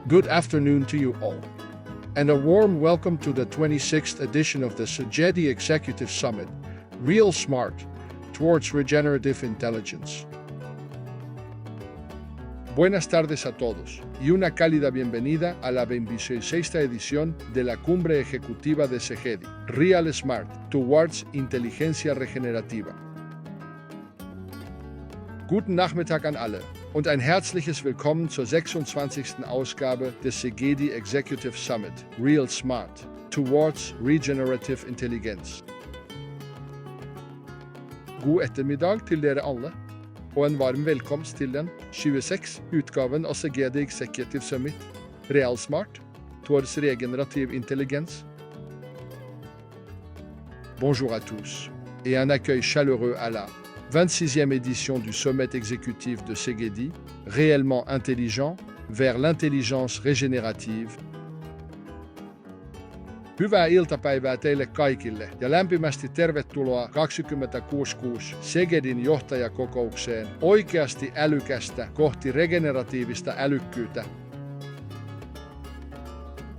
Good afternoon to you all, and a warm welcome to the 26th edition of the Sogeti Executive Summit, Real Smart, Towards Regenerative Intelligence. Buenas tardes a todos, y una cálida bienvenida a la 26ª edición de la Cumbre Ejecutiva de Sogeti, Real Smart, Towards Inteligencia Regenerativa. Guten Nachmittag an alle und ein herzliches Willkommen zur 26. Ausgabe des Sogeti Executive Summit, Real Smart, Towards Regenerative Intelligence. God ettermiddag til dere alle, og en varm velkomst til den 26. utgaven av Sogeti Executive Summit, Real Smart, Towards Regenerative Intelligence. Bonjour à tous, et un accueil chaleureux à la 26e édition du sommet exécutif de Sogeti, réellement intelligent, vers l'intelligence régénérative. Hyvää iltapäivää teille kaikille ja lämpimästi tervetuloa 2066 Sogetin johtajakokoukseen oikeasti älykästä kohti regeneratiivista älykkyyttä.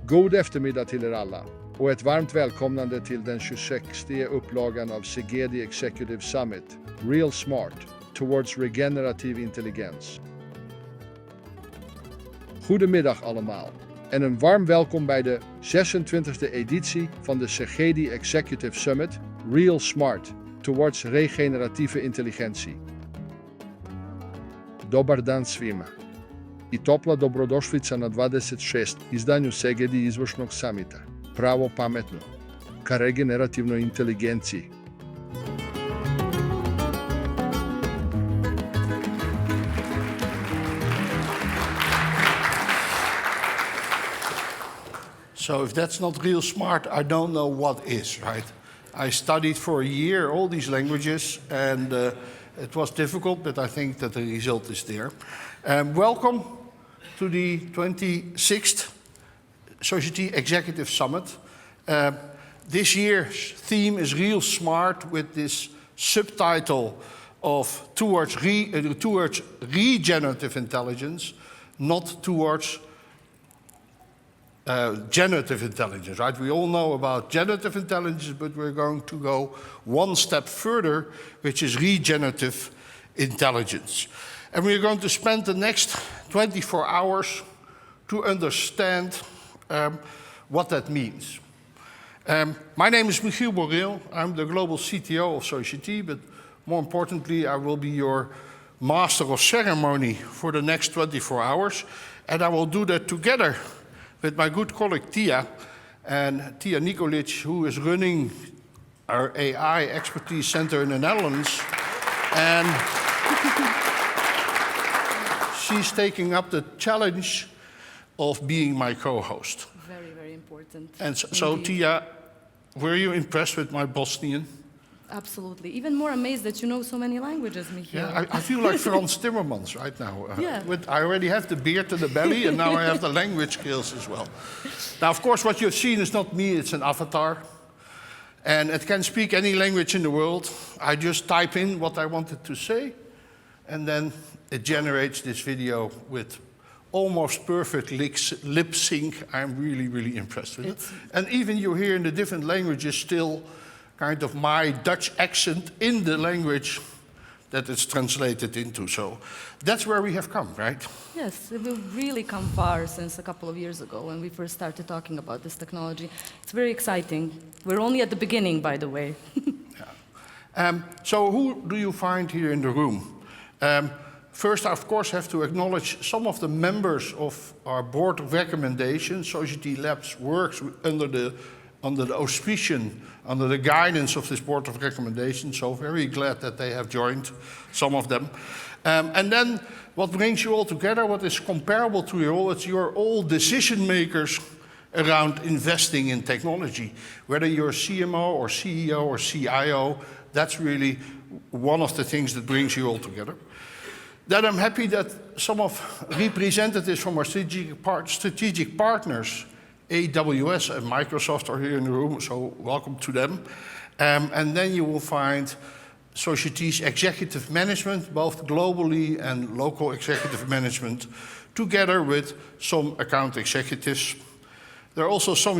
God eftermiddag till er alla och ett varmt välkomnande till den 26:e upplagan av Sogeti Executive Summit, Real Smart, Towards Regenerative Intelligence. Goedemiddag allemaal en een warm welkom bij de 26e editie van de Sogeti Executive Summit, Real Smart, Towards Regeneratieve Intelligentie. Dobar dan svima i topla dobrodošlica na 26. izdanju Sogeti izvršnog samita, pravo pametno, ka regenerativnoj inteligenciji. So if that's not real smart, I don't know what is, right? I studied for a year all these languages, and it was difficult, but I think that the result is there. Welcome to the 26th Sogeti Executive Summit. This year's theme is Real Smart, with this subtitle of towards regenerative intelligence, not towards generative intelligence, right? We all know about generative intelligence, but we're going to go one step further, which is regenerative intelligence. And we're going to spend the next 24 hours to understand what that means. My name is Michiel Boreel. I'm the global CTO of Sogeti, but more importantly, I will be your master of ceremony for the next 24 hours. And I will do that together with my good colleague Tia, and Tijana Nikolić, who is running our AI Expertise Center in the Netherlands. And she's taking up the challenge of being my co-host. Very, very important. And so Tia, were you impressed with my Bosnian? Absolutely. Even more amazed that you know so many languages, Michiel. Yeah, I feel like Frans Timmermans right now. Yeah. I already have the beard and the belly, and now I have the language skills as well. Now, of course, what you've seen is not me, it's an avatar. And it can speak any language in the world. I just type in what I wanted to say, and then it generates this video with almost perfect lip sync. I'm really, really impressed with it. And even you hear in the different languages still kind of my Dutch accent in the language that it's translated into. So that's where we have come, right? Yes, we've really come far since a couple of years ago when we first started talking about this technology. It's very exciting. We're only at the beginning, by the way. Yeah. So who do you find here in the room? First, I, of course, have to acknowledge some of the members of our board of recommendations. Sogeti Labs works under the auspicion, under the guidance of this board of recommendations, so very glad that they have joined, some of them. And then what brings you all together, what is comparable to you all, it's you're all decision makers around investing in technology. Whether you're CMO or CEO or CIO, that's really one of the things that brings you all together. Then I'm happy that some of representatives from our strategic partners, AWS and Microsoft, are here in the room, so welcome to them. And then you will find Sogeti's executive management, both globally and local executive management, together with some account executives. There are also some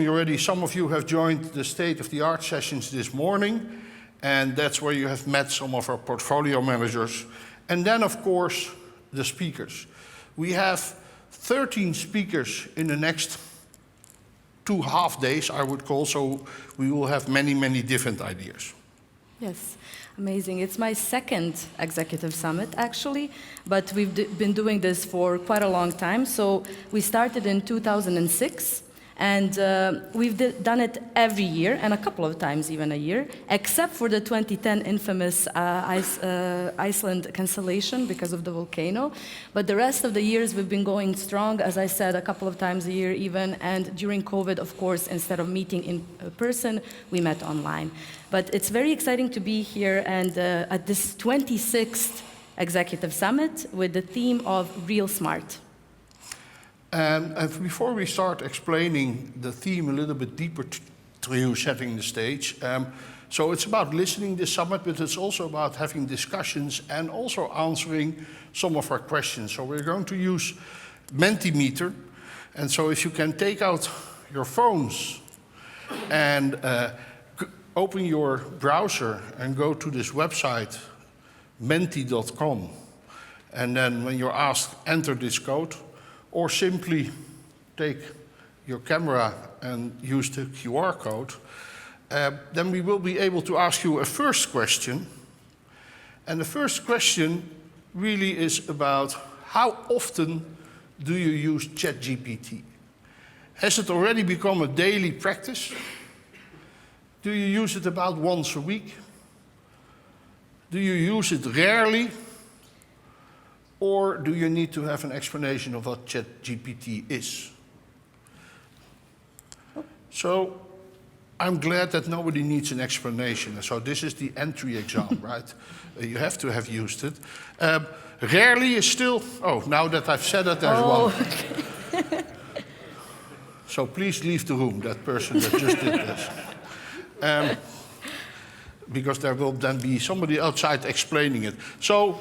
of you have joined the state-of-the-art sessions this morning, and that's where you have met some of our portfolio managers. And then, of course, the speakers. We have 13 speakers in the next 2 half days, I would call, so we will have many, many different ideas. Yes, amazing. It's my second executive summit, actually, but we've been doing this for quite a long time. So we started in 2006. And we've done it every year, and a couple of times even a year, except for the 2010 infamous Iceland cancellation because of the volcano. But the rest of the years we've been going strong, as I said, a couple of times a year even. And during COVID, of course, instead of meeting in person, we met online. But it's very exciting to be here and at this 26th Executive Summit with the theme of Real Smart. And before we start explaining the theme a little bit deeper to you, setting the stage, so it's about listening this summit, but it's also about having discussions and also answering some of our questions. So we're going to use Mentimeter, and so if you can take out your phones and open your browser and go to this website, menti.com, and then when you're asked, enter this code, or simply take your camera and use the QR code, then we will be able to ask you a first question. And the first question really is about how often do you use ChatGPT? Has it already become a daily practice? Do you use it about once a week? Do you use it rarely? Or do you need to have an explanation of what ChatGPT is? So I'm glad that nobody needs an explanation. So this is the entry exam, right? You have to have used it. Rarely is still... Oh, now that I've said it, there's one. Okay. So please leave the room, that person that just did this. Because there will then be somebody outside explaining it. So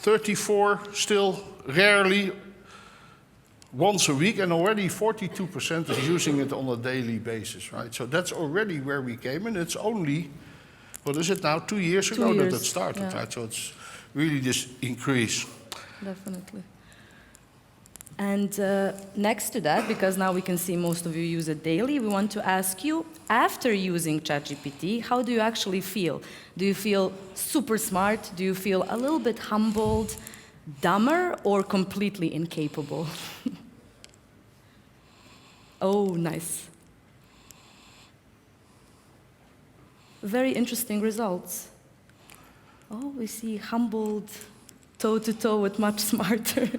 34 still rarely, once a week, and already 42% is using it on a daily basis, right? So that's already where we came, and it's only, what is it now, 2 years ago that it started, yeah. right? So it's really this increase. Definitely. And next to that, because now we can see most of you use it daily, we want to ask you, after using ChatGPT, how do you actually feel? Do you feel super smart? Do you feel a little bit humbled, dumber, or completely incapable? Oh, nice. Very interesting results. Oh, we see humbled, toe-to-toe with much smarter.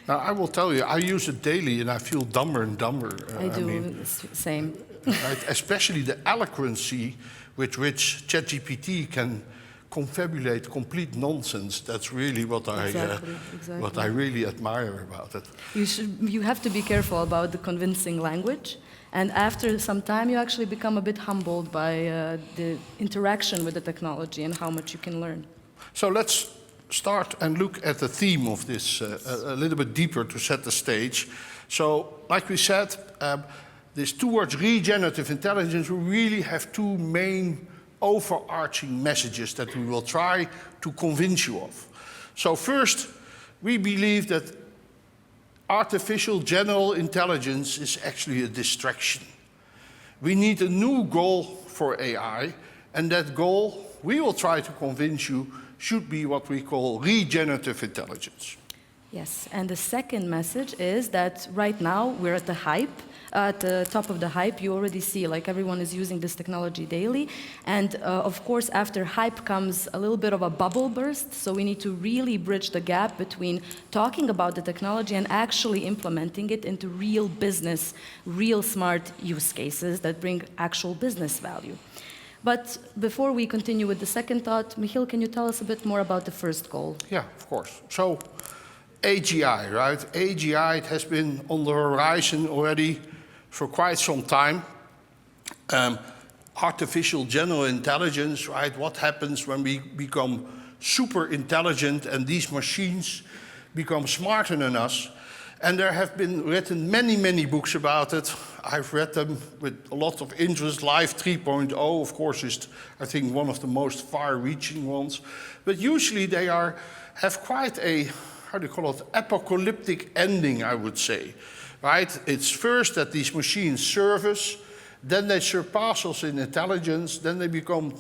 Now, I will tell you, I use it daily and I feel dumber and dumber. I do, same. Right? Especially the eloquency with which ChatGPT can confabulate complete nonsense. That's really what what I really admire about it. You have to be careful about the convincing language. And after some time, you actually become a bit humbled by the interaction with the technology and how much you can learn. So let's start and look at the theme of this a little bit deeper to set the stage. So, like we said, this towards regenerative intelligence, we really have two main overarching messages that we will try to convince you of. So first, we believe that artificial general intelligence is actually a distraction. We need a new goal for AI, and that goal, we will try to convince you, should be what we call regenerative intelligence. Yes, and the second message is that right now we're at the hype. At the top of the hype, you already see like everyone is using this technology daily. And of course, after hype comes a little bit of a bubble burst. So we need to really bridge the gap between talking about the technology and actually implementing it into real business, real smart use cases that bring actual business value. But before we continue with the second thought, Michiel, can you tell us a bit more about the first goal? Yeah, of course. So AGI, right? AGI, it has been on the horizon already for quite some time. artificial general intelligence, right? What happens when we become super intelligent and these machines become smarter than us? And there have been written many, many books about it. I've read them with a lot of interest. Life 3.0, of course, is, I think, one of the most far-reaching ones. But usually they have quite a, how do you call it, apocalyptic ending, I would say. Right? It's first that these machines serve us, then they surpass us in intelligence, then they become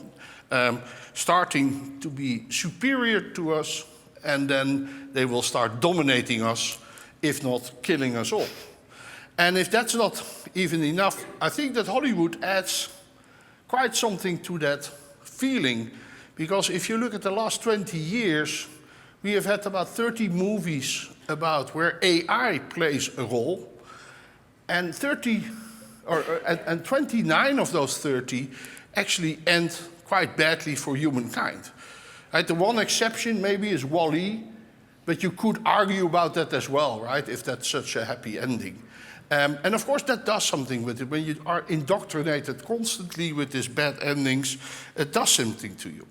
starting to be superior to us, and then they will start dominating us, if not killing us all. And if that's not even enough, I think that Hollywood adds quite something to that feeling, because if you look at the last 20 years, we have had about 30 movies about where AI plays a role, and 29 of those 30 actually end quite badly for humankind. Right? The one exception maybe is WALL-E, but you could argue about that as well, right? If that's such a happy ending. And of course that does something with it. When you are indoctrinated constantly with these bad endings, it does something to you.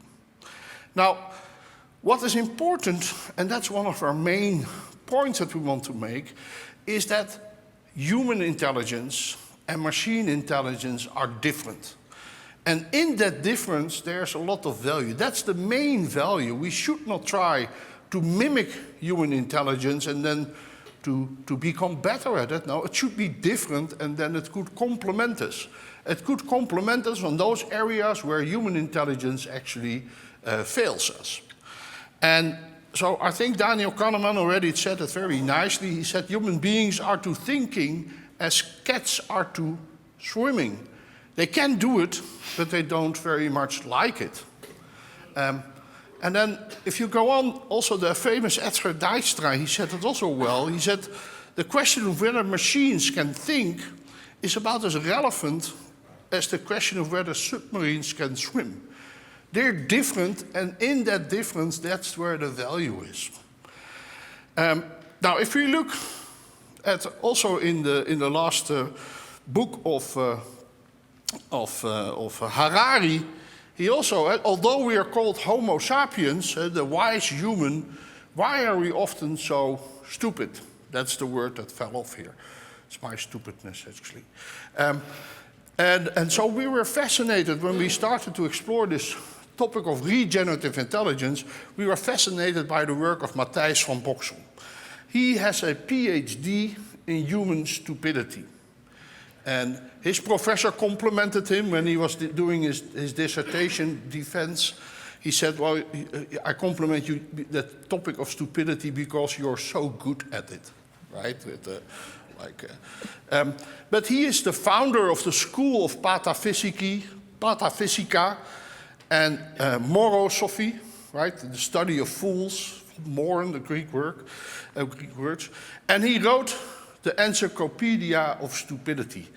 Now, what is important, and that's one of our main points that we want to make, is that human intelligence and machine intelligence are different. And in that difference, there's a lot of value. That's the main value. We should not try to mimic human intelligence and then to become better at it. No, it should be different, and then it could complement us. It could complement us on those areas where human intelligence actually fails us. And so I think Daniel Kahneman already said it very nicely. He said human beings are to thinking as cats are to swimming. They can do it, but they don't very much like it. And then if you go on, also the famous Edgar Dijkstra, he said it also well. He said the question of whether machines can think is about as relevant as the question of whether submarines can swim. They're different, and in that difference, that's where the value is. Now, if we look at also in the last book of Harari, he also, although we are called Homo sapiens, the wise human, why are we often so stupid? That's the word that fell off here. It's my stupidness, actually. And so we were fascinated when we started to explore this topic of regenerative intelligence. We were fascinated by the work of Matthijs van Boxel. He has a PhD in human stupidity. And his professor complimented him when he was doing his dissertation defense. He said, well, I compliment you the topic of stupidity because you're so good at it, right? But he is the founder of the school of Pataphysica and Morosophy, right? The study of fools, moron, the Greek words. And he wrote the Encyclopedia of Stupidity,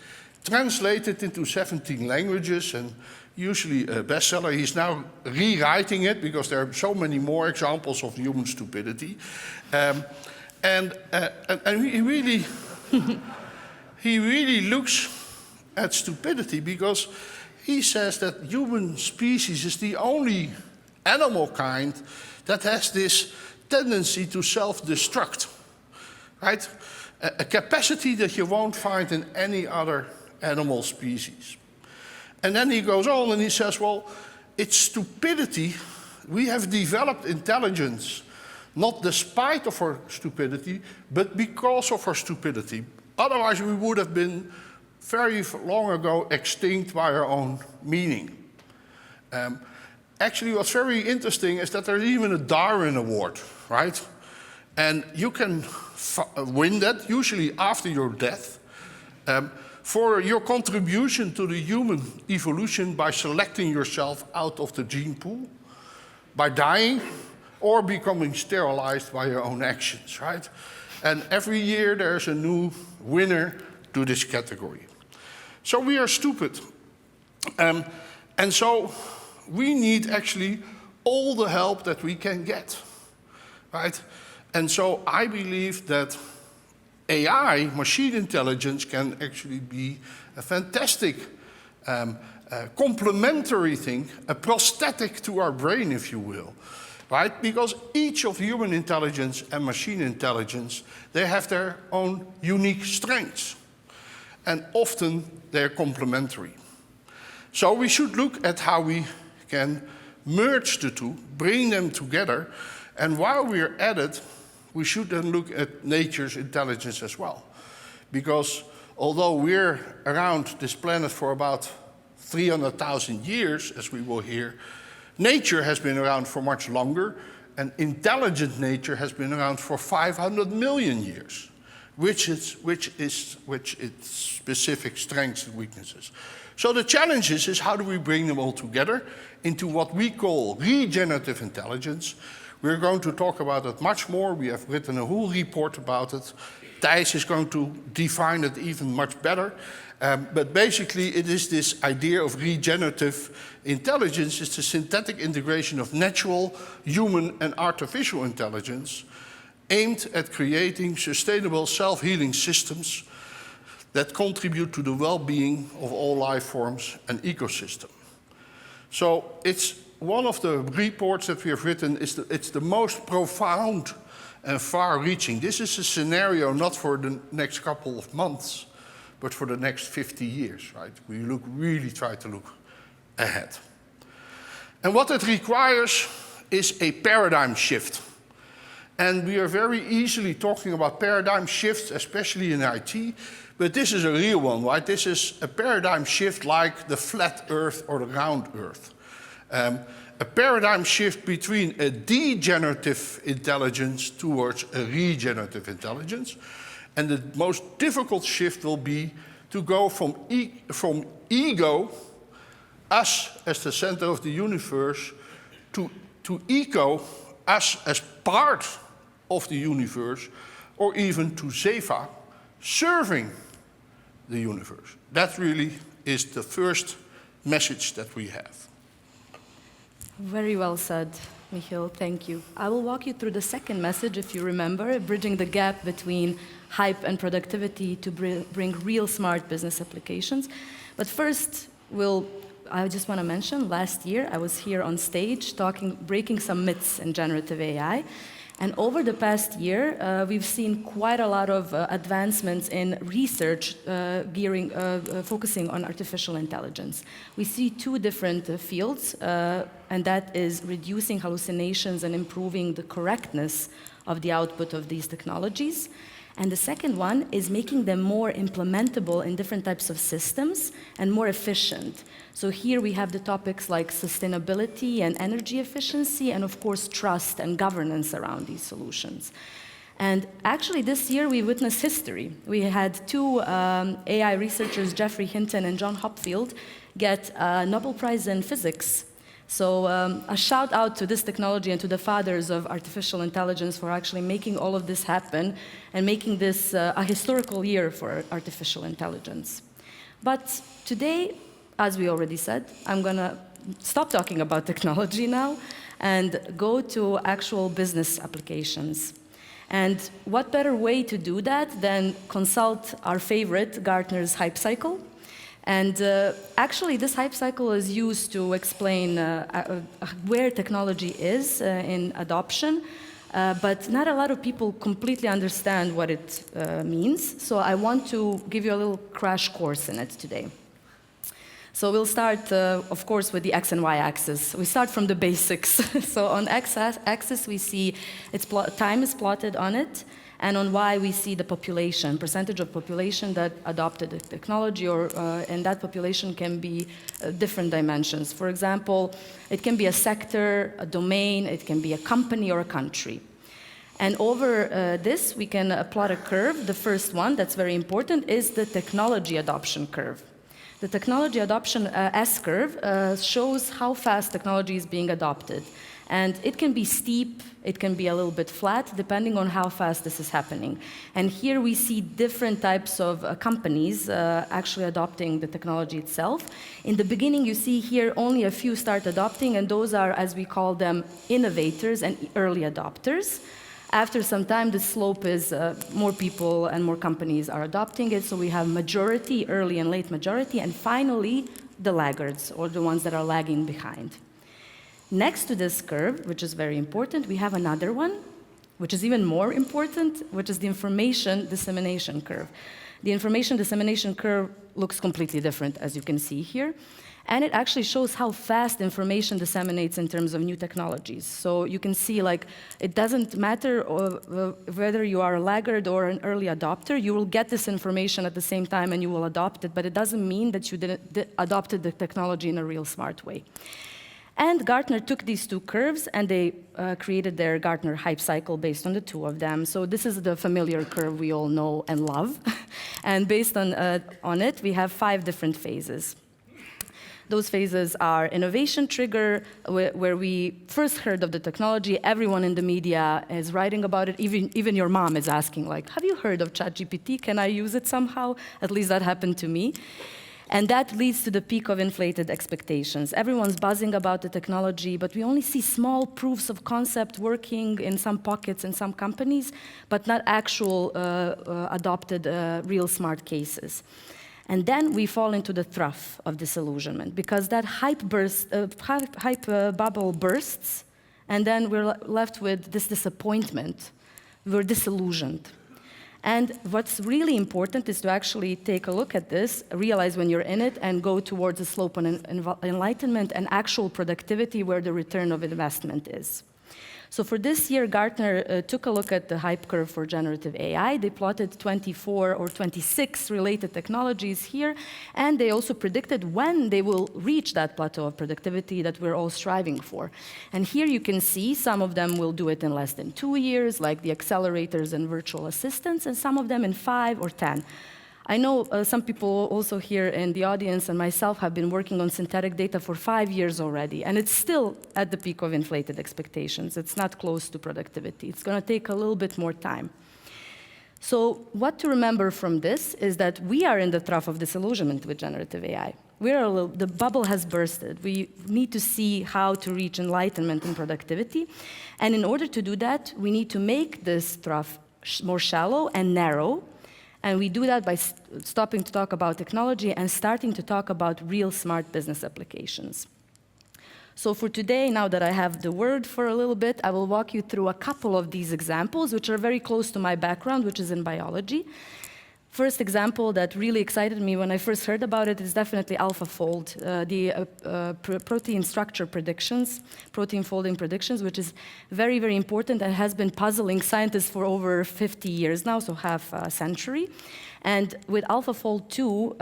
translated into 17 languages and usually a bestseller. He's now rewriting it because there are so many more examples of human stupidity. And he really, he really looks at stupidity because he says that human species is the only animal kind that has this tendency to self-destruct, right? A capacity that you won't find in any other animal species. And then he goes on and he says, well, it's stupidity. We have developed intelligence, not despite of our stupidity, but because of our stupidity. Otherwise, we would have been very long ago extinct by our own meaning. Actually, what's very interesting is that there's even a Darwin Award, right? And you can win that, usually after your death, for your contribution to the human evolution by selecting yourself out of the gene pool, by dying, or becoming sterilized by your own actions, right? And every year there's a new winner to this category. So we are stupid. And so we need actually all the help that we can get, right? And so I believe that AI, machine intelligence, can actually be a fantastic complementary thing, a prosthetic to our brain, if you will, right? Because each of human intelligence and machine intelligence, they have their own unique strengths. And often they're complementary. So we should look at how we can merge the two, bring them together, and while we're at it, we should then look at nature's intelligence as well. Because although we're around this planet for about 300,000 years, as we will hear, nature has been around for much longer, and intelligent nature has been around for 500 million years, which its specific strengths and weaknesses. So the challenge is how do we bring them all together into what we call regenerative intelligence. We're going to talk about it much more. We have written a whole report about it. Thijs is going to define it even much better. But basically, it is this idea of regenerative intelligence. It's the synthetic integration of natural, human, and artificial intelligence aimed at creating sustainable self-healing systems that contribute to the well-being of all life forms and ecosystem. So it's one of the reports that we have written, it's the most profound and far-reaching. This is a scenario not for the next couple of months, but for the next 50 years, right? We really try to look ahead. And what it requires is a paradigm shift. And we are very easily talking about paradigm shifts, especially in IT, but this is a real one, right? This is a paradigm shift like the flat Earth or the round Earth. A paradigm shift between a degenerative intelligence towards a regenerative intelligence. And the most difficult shift will be to go from ego, us as the center of the universe, to eco, us as part of the universe, or even to Zeva, serving the universe. That really is the first message that we have. Very well said, Michiel, thank you. I will walk you through the second message, if you remember, bridging the gap between hype and productivity to bring real smart business applications. But first, I just want to mention, last year I was here on stage breaking some myths in generative AI. And over the past year, we've seen quite a lot of advancements in research focusing on artificial intelligence. We see two different fields, and that is reducing hallucinations and improving the correctness of the output of these technologies. And the second one is making them more implementable in different types of systems and more efficient. So here we have the topics like sustainability and energy efficiency, and of course trust and governance around these solutions. And actually this year we witnessed history. We had two AI researchers, Geoffrey Hinton and John Hopfield, get a Nobel Prize in Physics. So a shout out to this technology and to the fathers of artificial intelligence for actually making all of this happen and making this a historical year for artificial intelligence. But today, as we already said, I'm going to stop talking about technology now and go to actual business applications. And what better way to do that than consult our favorite, Gartner's Hype Cycle? And actually, this hype cycle is used to explain where technology is in adoption, but not a lot of people completely understand what it means. So I want to give you a little crash course in it today. So we'll start, of course, with the X and Y axis. We start from the basics. So on X axis, we see time is plotted on it. And on Y, we see the population, percentage of population that adopted the technology, and that population can be different dimensions. For example, it can be a sector, a domain, it can be a company or a country. And over this, we can plot a curve. The first one, that's very important, is the technology adoption curve. The technology adoption S-curve shows how fast technology is being adopted. And it can be steep, it can be a little bit flat, depending on how fast this is happening. And here we see different types of companies actually adopting the technology itself. In the beginning, you see here only a few start adopting, and those are, as we call them, innovators and early adopters. After some time, the slope is more people and more companies are adopting it, so we have majority, early and late majority, and finally, the laggards, or the ones that are lagging behind. Next to this curve, which is very important, we have another one, which is even more important, which is the information dissemination curve. The information dissemination curve looks completely different, as you can see here. And it actually shows how fast information disseminates in terms of new technologies. So you can see, like, it doesn't matter whether you are a laggard or an early adopter, you will get this information at the same time and you will adopt it, but it doesn't mean that you adopted the technology in a real smart way. And Gartner took these two curves and they created their Gartner hype cycle based on the two of them. So this is the familiar curve we all know and love. And based on it, we have 5 different phases. Those phases are innovation trigger, where we first heard of the technology. Everyone in the media is writing about it. Even your mom is asking, like, have you heard of ChatGPT? Can I use it somehow? At least that happened to me. And that leads to the peak of inflated expectations. Everyone's buzzing about the technology, but we only see small proofs of concept working in some pockets in some companies, but not actual adopted real smart cases. And then we fall into the trough of disillusionment, because that hype bubble bursts, and then we're left with this disappointment. We're disillusioned. And what's really important is to actually take a look at this, realize when you're in it, and go towards a slope on enlightenment and actual productivity where the return of investment is. So for this year, Gartner took a look at the hype curve for generative AI. They plotted 24 or 26 related technologies here, and they also predicted when they will reach that plateau of productivity that we're all striving for. And here you can see some of them will do it in less than 2 years, like the accelerators and virtual assistants, and some of them in 5 or 10. I know some people also here in the audience and myself have been working on synthetic data for 5 years already, and it's still at the peak of inflated expectations. It's not close to productivity. It's going to take a little bit more time. So what to remember from this is that we are in the trough of disillusionment with generative AI. The bubble has bursted. We need to see how to reach enlightenment and productivity. And in order to do that, we need to make this trough more shallow and narrow. And we do that by stopping to talk about technology and starting to talk about real smart business applications. So for today, now that I have the word for a little bit, I will walk you through a couple of these examples, which are very close to my background, which is in biology. First example that really excited me when I first heard about it is definitely AlphaFold, the protein structure predictions, protein folding predictions, which is very, very important and has been puzzling scientists for over 50 years now, so half a century. And with AlphaFold 2,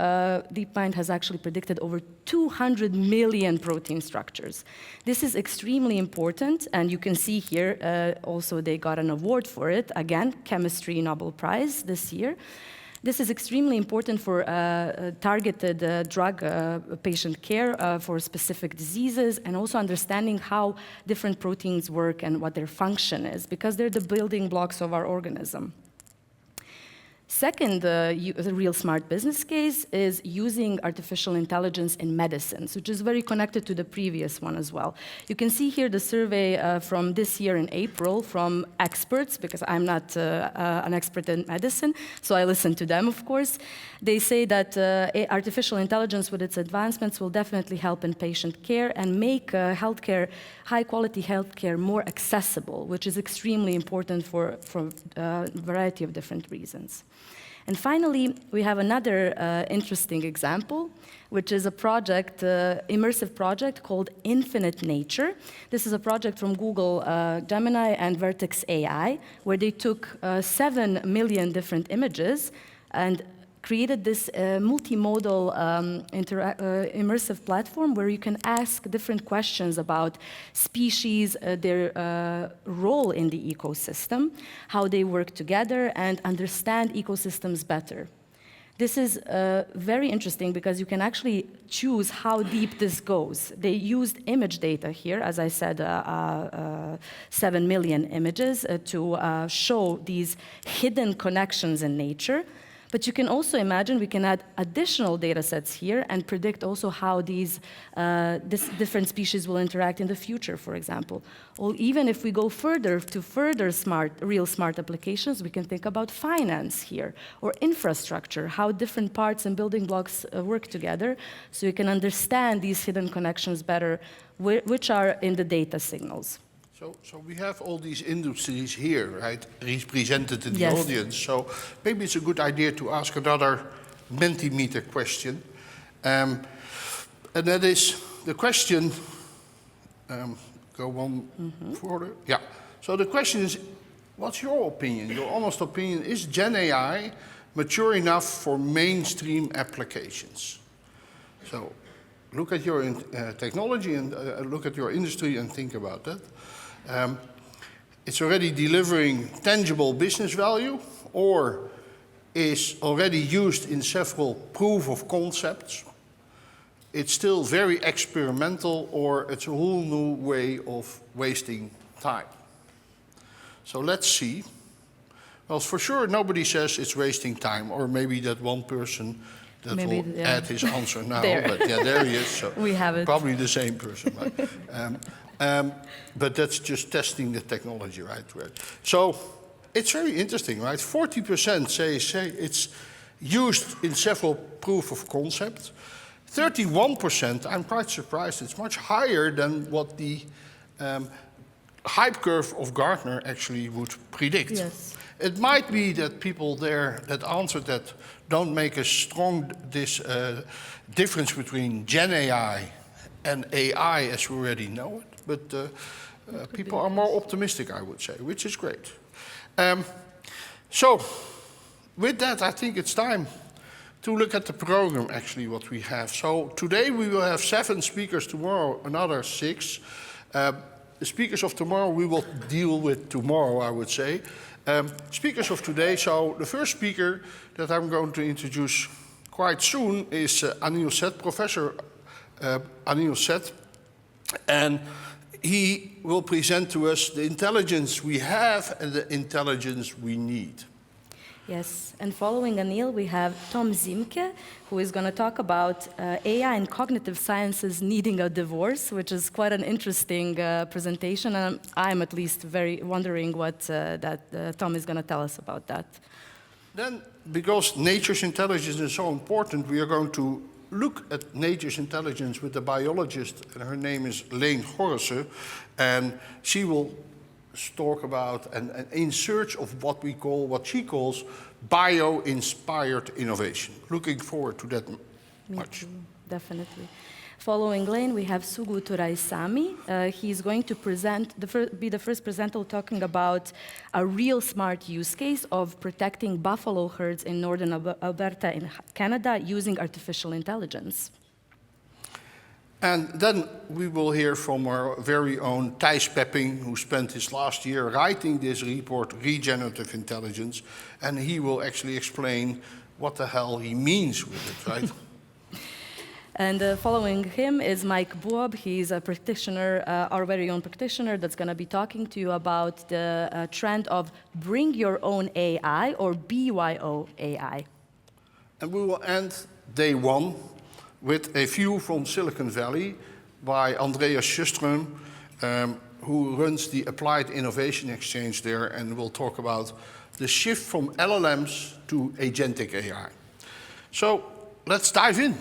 DeepMind has actually predicted over 200 million protein structures. This is extremely important, and you can see here, also they got an award for it, again, Chemistry Nobel Prize this year. This is extremely important for targeted drug patient care for specific diseases, and also understanding how different proteins work and what their function is, because they're the building blocks of our organism. Second, the real smart business case is using artificial intelligence in medicines, which is very connected to the previous one as well. You can see here the survey from this year in April from experts, because I'm not an expert in medicine, so I listen to them, of course. They say that artificial intelligence with its advancements will definitely help in patient care and make high-quality healthcare more accessible, which is extremely important for a variety of different reasons. And finally, we have another interesting example, which is a project, immersive project called Infinite Nature. This is a project from Google Gemini and Vertex AI, where they took 7 million different images and created this multimodal immersive platform where you can ask different questions about species, their role in the ecosystem, how they work together, and understand ecosystems better. This is very interesting because you can actually choose how deep this goes. They used image data here, as I said, 7 million images to show these hidden connections in nature. But you can also imagine we can add additional data sets here and predict also how these different species will interact in the future, for example. Or even if we go further to real smart applications, we can think about finance here, or infrastructure, how different parts and building blocks work together, so you can understand these hidden connections better, which are in the data signals. So we have all these industries here, right, represented in the Yes. audience. So maybe it's a good idea to ask another Mentimeter question. And that is the question, go on further. Yeah. So the question is, what's your opinion, your honest opinion? Is Gen AI mature enough for mainstream applications? So look at your technology and look at your industry and think about that. It's already delivering tangible business value, or is already used in several proof of concepts. It's still very experimental, or it's a whole new way of wasting time. So let's see. Well, for sure, nobody says it's wasting time, or maybe that one person that Maybe, will yeah. add his answer now. There. But yeah, there he is. So We have it. Probably the same person, right? But that's just testing the technology, right? So it's very interesting, right? 40% say it's used in several proof of concept. 31%, I'm quite surprised, it's much higher than what the hype curve of Gartner actually would predict. Yes. It might be that people there that answered that don't make a strong difference between Gen AI and AI as we already know it, but people are more optimistic, I would say, which is great. So, with that, I think it's time to look at the program, actually, what we have. So, today we will have 7 speakers, tomorrow another 6. The speakers of tomorrow we will deal with tomorrow, I would say. Speakers of today, so the first speaker that I'm going to introduce quite soon is Anil Seth, Professor Anil Seth, and he will present to us the intelligence we have and the intelligence we need. Yes, and following Anil, we have Tom Zimke, who is going to talk about AI and cognitive sciences needing a divorce, which is quite an interesting presentation, and I'm at least very wondering what Tom is going to tell us about that. Then, because nature's intelligence is so important, we are going to look at nature's intelligence with a biologist, and her name is Leen Gorrissen, and she will talk about and in search of what she calls bio-inspired innovation. Looking forward to that much. Me too, definitely. Following Lane, we have Sugu Turaisamy. He's going to be the first presenter talking about a real smart use case of protecting buffalo herds in northern Alberta in Canada using artificial intelligence. And then we will hear from our very own Thijs Pepping, who spent his last year writing this report, Regenerative Intelligence, and he will actually explain what the hell he means with it, right? And following him is Mike Buob. He's a practitioner, our very own practitioner, that's going to be talking to you about the trend of bring your own AI, or BYO AI. And we will end day 1 with a view from Silicon Valley by Andreas Sjöström, who runs the Applied Innovation Exchange there, and will talk about the shift from LLMs to agentic AI. So let's dive in.